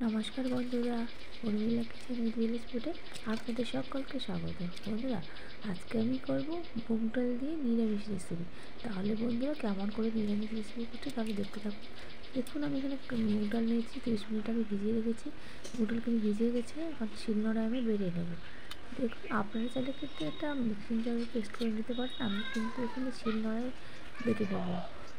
নমস্কার বন্ধুরা, Urmila kitchen with village ফুডে আপনাদের সকলকে স্বাগত। বন্ধুরা, আজকে আমি করব মুগ ডাল দিয়ে নিরামিষ রেসিপি। তাহলে বন্ধুরা, কেমন করে নিরামিষ রেসিপি করছি তাহলে দেখতে থাকুন। দেখুন, আমি এখানে মুগ ডাল নিয়েছি, 30 মিনিট আমি ভিজিয়ে রেখেছি। মুগ ডালকে আমি ভিজিয়ে গেছে, এখন শিলনোড়ায় আমি বেড়ে নেব। দেখুন, আপনারা চাইলে কিন্তু এটা মিক্সিং জারে পেস্ট করে নিতে পারেন, আমি কিন্তু এখানে শিলনোড়ায় বেটে নেব।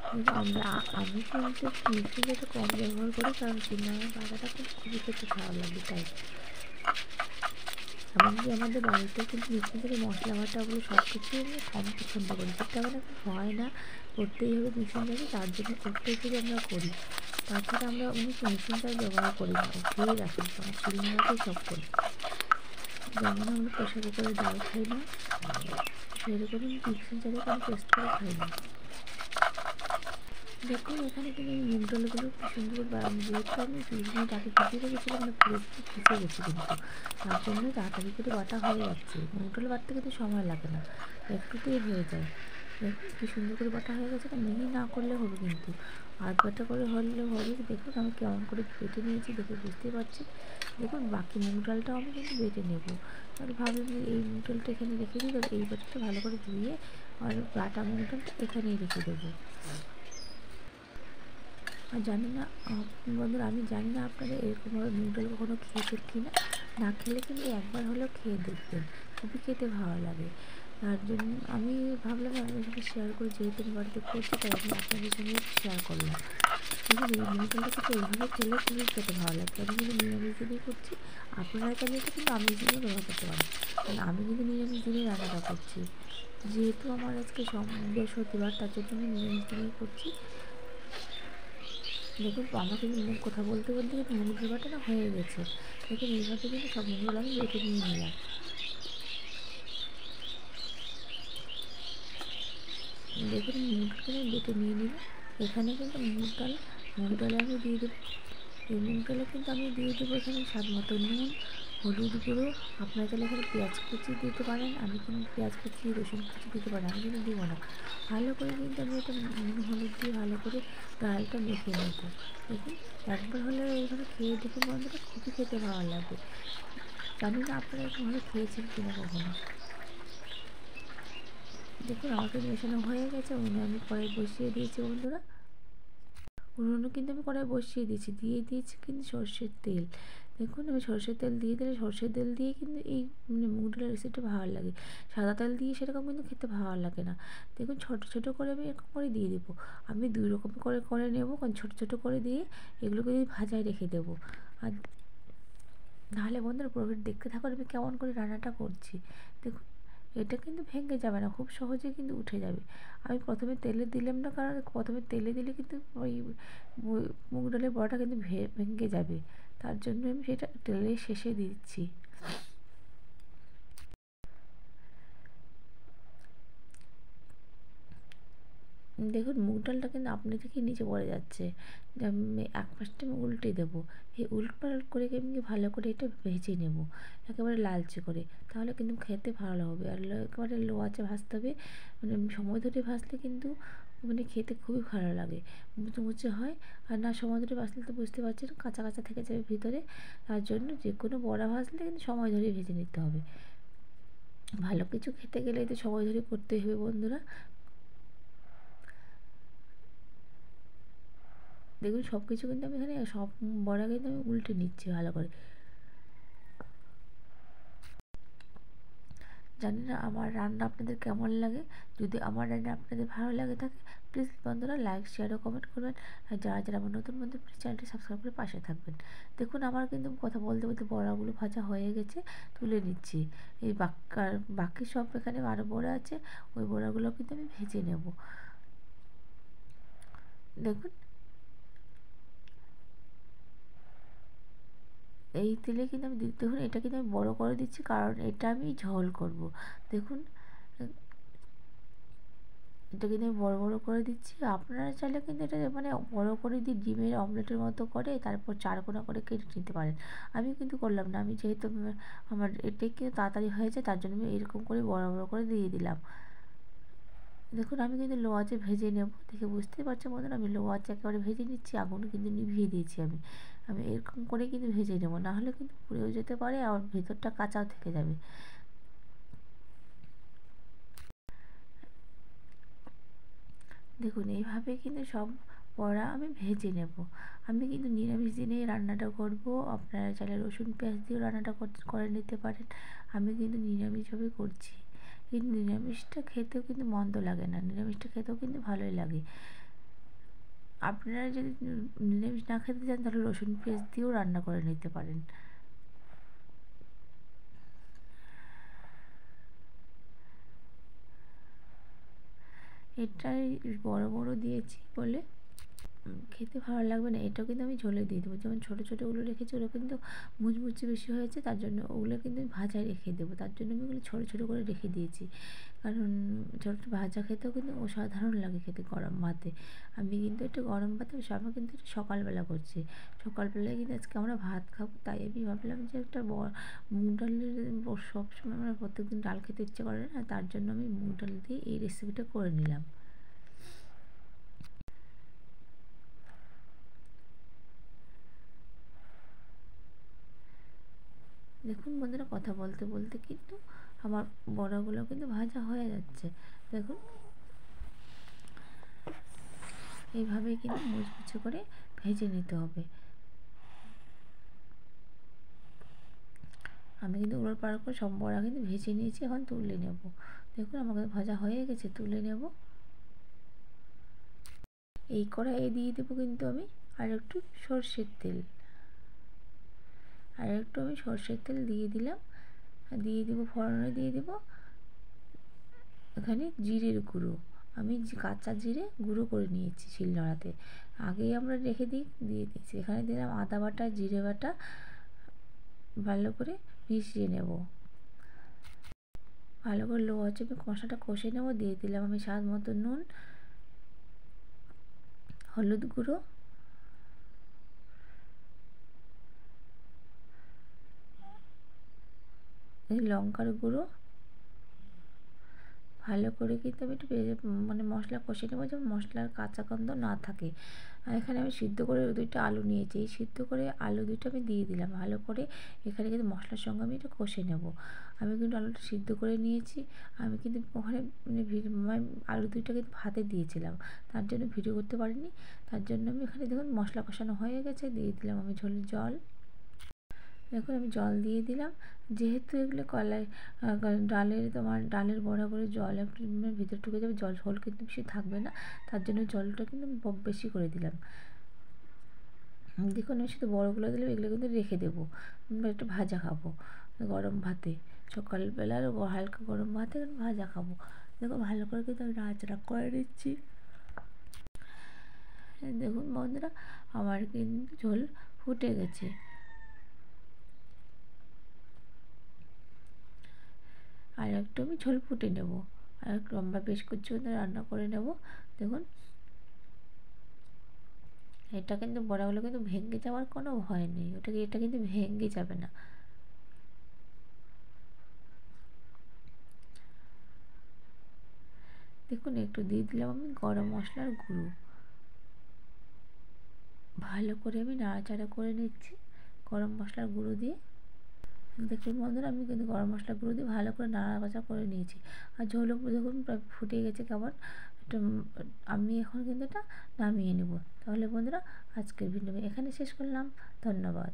আমি কিন্তু মিক্সিং জারটা কম ব্যবহার করি, কারণ শিলনোড়ার বাটাটা কিন্তু খুবই খেতে ভালো লাগে তাই। এমনকি আমাদের বাড়িতে কিন্তু মিক্সিং জারে মশলা বাটাগুলো সব কিছুই আমি কম পছন্দ করি, যেটা আমাদের হয় না, করতেই হবে মিক্সিং জারে, তার জন্য করতে শুধু আমরা করি। তাছাড়া আমরা মিক্সিং জার ব্যবহার করি না, খেয়ে রাখি, কারণ শিলনোড়াতেই সব করি। যেমন আমরা প্রেশার কুকারে ডাল খাই না, সেরকমই মিক্সিং জারে কোনো পেস্ট করে খাই না। দেখুন, এখানে কিন্তু আমি মুগ ডালগুলো খুব সুন্দর করে যেহেতু আমি 30 মিনিট আগে ভিজিয়ে রেখেছিলাম, মানে পুরোপুরি ভিজে গেছি, কিন্তু তার জন্য তাড়াতাড়ি করে বাটা হয়ে যাচ্ছে। মুগ ডাল বাটতে কিন্তু সময় লাগে না, একটুতেই হয়ে যায়। দেখুন কী সুন্দর করে বাটা হয়ে গেছে, না মিহি না করলে হবে, কিন্তু আধ বাটা করে হলে হবে। দেখুন আমি কেমন করে বেটে নিয়েছি, দেখে বুঝতেই পারছি। দেখুন, বাকি মুগ ডালটাও আমি কিন্তু বেটে নেব। আর ভাবলাম যে এই মুগ ডালটা এখানে রেখে দিই, এই বাটাটা ভালো করে ধুয়ে আর বাটা মুগ ডালটা এখানেই রেখে দেবো। আর জানি না বন্ধুরা, আমি জানি না আপনারা এরকমভাবে মুগ ডাল কখনো খেয়েছেন কি না। না খেলে কিন্তু একবার হলেও খেয়ে দেখবেন, খুবই খেতে ভালো লাগে। তার জন্য আমি ভাবলাম আপনাদের সাথে শেয়ার করি, যেহেতু আমি বাড়িতে করছি তাই আমি আপনাদের সঙ্গে শেয়ার করলাম। দেখুন, এই মুগ ডালটা কিন্তু এইভাবে খেলে খুবই খেতে ভালো লাগে। আমি কিন্তু নিরামিষ দিনেই করছি, আপনারা চাইলে এটা কিন্তু আমিষ দিনেও ব্যবহার করতে পারেন, কারণ আমি কিন্তু নিরামিষ দিনেই রান্নাটা করছি। যেহেতু আমার আজকে বৃহস্পতিবার, তার জন্য আমি নিরামিষ দিনেই করছি। দেখুন, আমার কিন্তু কথা বলতে বলতে কিন্তু মুগ ডাল না হয়ে গেছে। দেখুন, এইভাবে কিন্তু সব মুগ ডাল আমি বেটে নিয়ে নিলাম। দেখুন, মুগ ডালকে আমি বেটে নিয়ে নিলাম। এখানে কিন্তু মুগ ডালে আমি দিয়ে দেবো, এই মুগ ডালে কিন্তু আমি দিয়ে দেবো এখানে স্বাদ মতো নুন, হলুদ গুঁড়ো। আপনারা চাইলে এখানে পেঁয়াজ কুচি দিতে পারেন, আমি কিন্তু পেঁয়াজ কুচি, রসুন কুচি দিতে পারেন, আমি কিন্তু দেবো না। ভালো করে কিন্তু আমি এটা নুন হলুদ দিয়ে ভালো করে ডালটা মেখে নেব। দেখুন, একবার হলে এইভাবে খেয়ে দেখুন বন্ধুরা, খুবই খেতে ভালো লাগে। জানি না আপনারা এরকমভাবে খেয়েছেন কিনা কখনো। দেখুন, আমার কিন্তু মেশানো হয়ে গেছে, আমি কড়াই বসিয়ে দিয়েছি বন্ধুরা। উনুনে কিন্তু আমি কড়াই বসিয়ে দিয়েছি, দিয়ে দিয়েছি কিন্তু সর্ষের তেল। দেখুন, আমি সর্ষের তেল দিয়ে দিলে সর্ষের তেল দিয়ে কিন্তু এই মুগ ডালের রেসিপিটা ভালো লাগে। সাদা তেল দিয়ে সেরকম কিন্তু খেতে ভালো লাগে না। দেখুন, ছোটো ছোটো করে আমি এরকম করে দিয়ে দেবো। আমি 2 রকম করে করে নেবো, কারণ ছোটো ছোটো করে দিয়ে এগুলোকে ভাজায় রেখে দেবো। আর নাহলে বন্ধুরা, পুরোপুরি দেখতে থাকুন আমি কেমন করে রান্নাটা করছি। দেখুন, এটা কিন্তু ভেঙে যাবে না, খুব সহজে কিন্তু উঠে যাবে। আমি প্রথমে তেলে দিলাম না, কারণ প্রথমে তেলে দিলে কিন্তু ওই মুগ ডালের বড়াটা কিন্তু ভেঙে যাবে, তার জন্য আমি সেটা তেলের শেষে দিচ্ছি। দেখুন, মুগ ডালটা কিন্তু আপনি থেকে নিচে পড়ে যাচ্ছে, আমি এক পাশটা আমি উল্টে দেবো। এই উলটপালট করে আমি ভালো করে এটা ভেজে নেব, একেবারে লালচে করে, তাহলে কিন্তু খেতে ভালো হবে। আর একেবারে লো আঁচে ভাজতে হবে, মানে সময় ধরে ভাজলে কিন্তু মানে খেতে খুবই ভালো লাগে, মুচমুচে হয়। আর না সময় ধরে ভাজলে তো বুঝতে পারছেন কাঁচা কাঁচা থেকে যাবে ভিতরে। তার জন্য যে কোনো বড়া ভাজলে কিন্তু সময় ধরে ভেজে নিতে হবে। ভালো কিছু খেতে গেলে তো সময় ধরে করতেই হবে বন্ধুরা। দেখুন, সব কিছু কিন্তু আমি এখানে সব বড়া কিন্তু আমি উল্টে নিচ্ছি ভালো করে। জানি না আমার রান্না আপনাদের কেমন লাগে। যদি আমার রান্না আপনাদের ভালো লাগে থাকে, প্লিজ বন্ধুরা লাইক শেয়ার ও কমেন্ট করবেন। আর যারা যারা আমার নতুন বন্ধু, প্লিজ চ্যানেলটি সাবস্ক্রাইব করে পাশে থাকবেন। দেখুন, আমার কিন্তু কথা বলতে বলতে বড়াগুলো ভাজা হয়ে গেছে, তুলে নিচ্ছি। এই বাকি সব এখানে আরও বড়া আছে, ওই বড়াগুলো কিন্তু আমি ভেজে নেব। দেখুন, এই তেলে কিন্তু আমি দেখুন, এটা কিন্তু আমি বড় করে দিচ্ছি, কারণ এটা আমি ঝোল করব। দেখুন, এটা কিন্তু আমি বড় বড় করে দিচ্ছি। আপনারা চাইলে কিন্তু এটা মানে বড় করে দিয়ে ডিমের অমলেটের মতো করে তারপর চারকোনা করে কেটে নিতে পারেন। আমি কিন্তু করলাম না, আমি যেহেতু আমার এটাই কিন্তু তাড়াতাড়ি হয়ে যায়, তার জন্য আমি এরকম করে বড় বড় করে দিয়ে দিলাম। দেখুন, আমি কিন্তু লো আঁচে ভেজে নেব, দেখে বুঝতেই পারছেন বন্ধুরা, আমি লো আঁচে একেবারে ভেজে নিচ্ছি, আগুন কিন্তু নিভিয়ে দিয়েছি আমি। আমি এরকম করে কিন্তু ভেজে নেবো, নাহলে কিন্তু পুড়েও যেতে পারে আর ভেতরটা কাঁচাও থেকে যাবে। দেখুন এইভাবে কিন্তু সব বড়া আমি ভেজে নেব। আমি কিন্তু নিরামিষ দিনেই রান্নাটা করব, আপনারা চাইলে রসুন পেঁয়াজ দিয়েও রান্নাটা করে নিতে পারেন। আমি কিন্তু নিরামিষভাবে করছি, কিন্তু নিরামিষটা খেতেও কিন্তু মন্দ লাগে না, নিরামিষটা খেতেও কিন্তু ভালোই লাগে। আপনারা যদি নিরামিষ না খেতে চান তাহলে রসুন পেঁয়াজ দিয়েও রান্না করে নিতে পারেন। এটাই বড় বড় দিয়েছি বলে খেতে ভালো লাগবে না, এটাও কিন্তু আমি ঝোলে দিয়ে দেবো। যেমন ছোটো ছোটোগুলো রেখেছি ওগুলো কিন্তু মুচমুচে বেশি হয়েছে, তার জন্য ওগুলো কিন্তু আমি ভাজায় রেখে দেবো, তার জন্য আমি ওগুলো ছোটো ছোটো করে রেখে দিয়েছি। কারণ ছোটো ভাজা খেতেও কিন্তু অসাধারণ লাগে খেতে গরম ভাতে। আমি কিন্তু একটু গরম ভাতে আমার কিন্তু একটু সকালবেলা করছি, সকালবেলায় কিন্তু আজকে আমরা ভাত খাবো, তাই আমি ভাবলাম যে একটা মুগ ডালের সবসময় আমরা প্রত্যেকদিন ডাল খেতে ইচ্ছে করে না, তার জন্য আমি মুগ ডাল দিয়ে এই রেসিপিটা করে নিলাম। দেখুন বন্ধুরা, কথা বলতে বলতে কিন্তু আমার বড়াগুলো কিন্তু ভাজা হয়ে যাচ্ছে। দেখুন এইভাবেই কিন্তু মুচমুচে করে ভেজে নিতে হবে। আমি কিন্তু উলট পালট করে সব বড়া কিন্তু ভেজে নিয়েছি, এখন তুলে নেব। দেখুন আমার ভাজা হয়ে গেছে, তুলে নেব। এই কড়াইয়ে দিয়ে দেবো কিন্তু আমি আর একটু সর্ষের তেল, আর একটু আমি সর্ষের তেল দিয়ে দিলাম। দিয়ে দেবো ফোড়নে, দিয়ে দেবো এখানে জিরের গুঁড়ো। আমি কাঁচা জিরে গুঁড়ো করে নিয়েছি শিলনোড়াতে, আগেই আমরা রেখে দিয়ে দিয়েছি। এখানে দিলাম আদা বাটা, জিরে বাটা, ভালো করে মিশিয়ে নেব। ভালো করে লো আঁচে মশলাটা কষে নেব। দিয়ে দিলাম আমি স্বাদ মতো নুন, হলুদ গুঁড়ো, লঙ্কার গুঁড়ো। ভালো করে কিন্তু আমি একটু মানে মশলা কষে নেবো, যেমন মশলার কাঁচা গন্ধ না থাকে। আর এখানে আমি সিদ্ধ করে 2টা আলু নিয়েছি, এই সিদ্ধ করে আলু 2টা আমি দিয়ে দিলাম। ভালো করে এখানে কিন্তু মশলার সঙ্গে আমি একটু কষে নেব। আমি কিন্তু আলুটা সিদ্ধ করে নিয়েছি। আমি কিন্তু ওখানে মানে আলু 2টা কিন্তু ভাতে দিয়েছিলাম, তার জন্য ভিডিও করতে পারিনি। তার জন্য আমি এখানে দেখুন মশলা কষানো হয়ে গেছে, দিয়ে দিলাম আমি ঝোলের জল। দেখুন আমি জল দিয়ে দিলাম। যেহেতু এগুলো ডালের বড়া করে জল একটু ভিতরে ঢুকে যাবে, ঝোল কিন্তু বেশি থাকবে না, তার জন্য জলটা কিন্তু আমি বেশি করে দিলাম। দেখুন আমি শুধু বড়গুলো দিলাম, এগুলো কিন্তু রেখে দেবো, একটু ভাজা খাবো গরম ভাতে। সকালবেলার হালকা গরম ভাতে ভাজা খাবো। দেখুন ভালো করে কিন্তু আমি নাড়াচাড়া করে নিচ্ছি। দেখুন বন্ধুরা, আমার কিন্তু ঝোল ফুটে গেছে। আর একটু আমি ঝোল ফুটে নেব, আর একটু লম্বা বেশ কিছু রান্না করে নেব। দেখুন এটা কিন্তু বড়াগুলো কিন্তু ভেঙে যাওয়ার কোনো ভয় নেই, এটা কিন্তু ভেঙে যাবে না। দেখুন একটু দিয়ে দিলাম আমি গরম মশলার গুঁড়ো। ভালো করে আমি নাড়াচাড়া করে নিচ্ছি গরম মশলার গুঁড়ো দিয়ে। দেখুন বন্ধুরা, আমি কিন্তু গরম মশলার গুঁড়ো দিয়ে ভালো করে নাড়াচাড়া করে নিয়েছি। আর ঝোলও দেখুন প্রায় ফুটে গেছে কেমন। এটা আমি এখন কিন্তু এটা নামিয়ে নেব। তাহলে বন্ধুরা, আজকের ভিডিও এখানে শেষ করলাম। ধন্যবাদ।